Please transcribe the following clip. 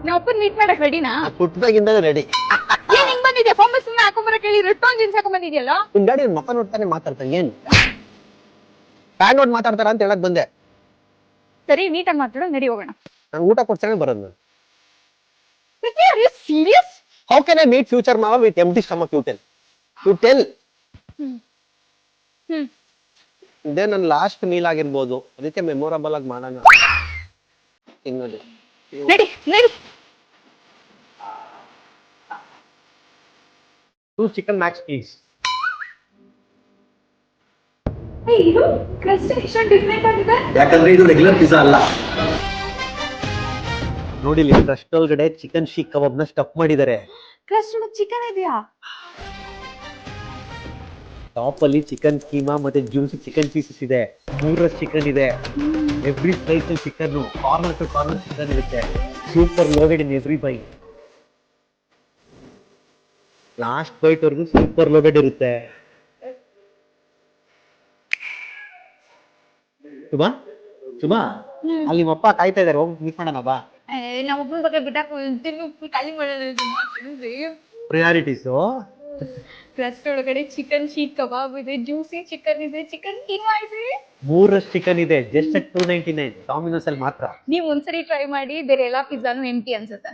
ನಾ ಅಪ್ಪನ್ ಮೀಟ್ ಮಾಡಕ್ ರೆಡಿನಾ? ಪುಟ್ಟದಾಗಿಂದ ರೆಡಿ. ಏನ್ ಹಿಂಗ್ ಬಂದಿದ್ಯಾ? ಫಾರ್ಮಲ್ ಸುಮ್ಮನೆ ಹಾಕೊಂಬರಕ್ ಹೇಳಿ ರಿಟರ್ನ್ ಜೀನ್ಸ್ ಹಾಕೊಂಡ್ ಬಂದಿದ್ಯಲ್ಲ? ನಿನ್ ಗಾಡಿ ಮಕ್ಕ ನೋಡ್ತಾನೆ ಮಾತಾಡ್ತಾನೆ ಏನ್ ಪ್ಯಾನ್ ನೋಡ್ ಮಾತಾಡ್ತಾರ ಅಂತ ಹೇಳಕ್ ಬಂದೆ. ಸರಿ ನೀಟಾಗಿ ಮಾತಾಡೋ, ನಡಿ ಹೋಗೋಣ. ನಾನು ಊಟ ಕೊಡ್ತಾನೆ ಬರೋದು ನಾನು. Are you serious? How can I meet future ಮಾವ with empty stomach? You tell. ಇದೇ ನನ್ನ ಲಾಸ್ಟ್ ಮೀಲ್ ಆಗಿರ್ಬೋದು, ಅದಕ್ಕೆ ಮೆಮೊರಬಲ್ ಆಗಿ ಮಾಡೋಣ. ತಿನ್ನೋದು ನಡಿ ನಡಿ. 2 chicken max please. ಇದು ಕ್ರಸ್ಟ್ ಇಷ್ಟೊಂದು ಡಿಫ್ರೆಂಟ್ ಆಗಿದೆ. ಯಾಕಂದ್ರೆ ಇದು ರೆಗ್ಯುಲರ್ ಪಿಜ್ಜಾ ಅಲ್ಲ. ನೋಡಿ ಇಲ್ಲಿ ಕ್ರಸ್ಟ್ ಒಳಗಡೆ ಚಿಕನ್ ಶೀಕ್ ಕಬಾಬ್ ನ ಸ್ಟಫ್ ಮಾಡಿದ್ದಾರೆ. ಕ್ರಸ್ಟ್ ಒಳಗೆ ಚಿಕನ್ ಇದೆಯಾ? ಟಾಪ್ ಅಲ್ಲಿ ಚಿಕನ್ ಕೀಮಾ ಮತ್ತೆ ಜ್ಯೂಸಿ ಚಿಕನ್ ಪೀಸಸ್ ಇದೆ. 3 ಚಿಕನ್ ಇದೆ. Every slice chicken, corner to corner chicken ಇರುತ್ತೆ. Super loaded in every bite. Last bite ವರೆಗೂ ಸೂಪರ್ ಲೋಡೆಡ್ ಇರುತ್ತೆ. ಶುಭಾ ಶುಭಾ, ಅಲ್ಲಿ ನಿಮ್ಮಪ್ಪ ಕಾಯ್ತಾ ಇದಾರೆ, ಹೋಗಿ ಮೀಟ್ ಮಾಡೋಣ ಬಾ. ನಮ್ಮ ಒಬ್ಬನ ಬಗ್ಗೆ ಬಿಟ್ಟಾಕ ಖಾಲಿ ಮಾಡೋಣ. ಪ್ರಿಯಾರಿಟೀಸು. ಕ್ರಸ್ಟ್ ಒಳಗಡೆ ಚಿಕನ್ ಶೀಕ್ ಕಬಾಬ್ ಇದೆ, ಜ್ಯೂಸಿ ಚಿಕನ್ ಇದೆ, ಚಿಕನ್ ಕೀಮಾ ಇದೆ. 3 ಚಿಕನ್ ಇದೆ, ಜಸ್ಟ್ at 299 ಡಾಮಿನೋಸ್ ಅಲ್ಲಿ ಮಾತ್ರ. ನೀವು ಒಂದ್ಸರಿ ಟ್ರೈ ಮಾಡಿ, ಬೇರೆ ಎಲ್ಲಾ ಪಿಜ್ಜಾನು ಎಂಟಿ ಅನ್ಸುತ್ತೆ.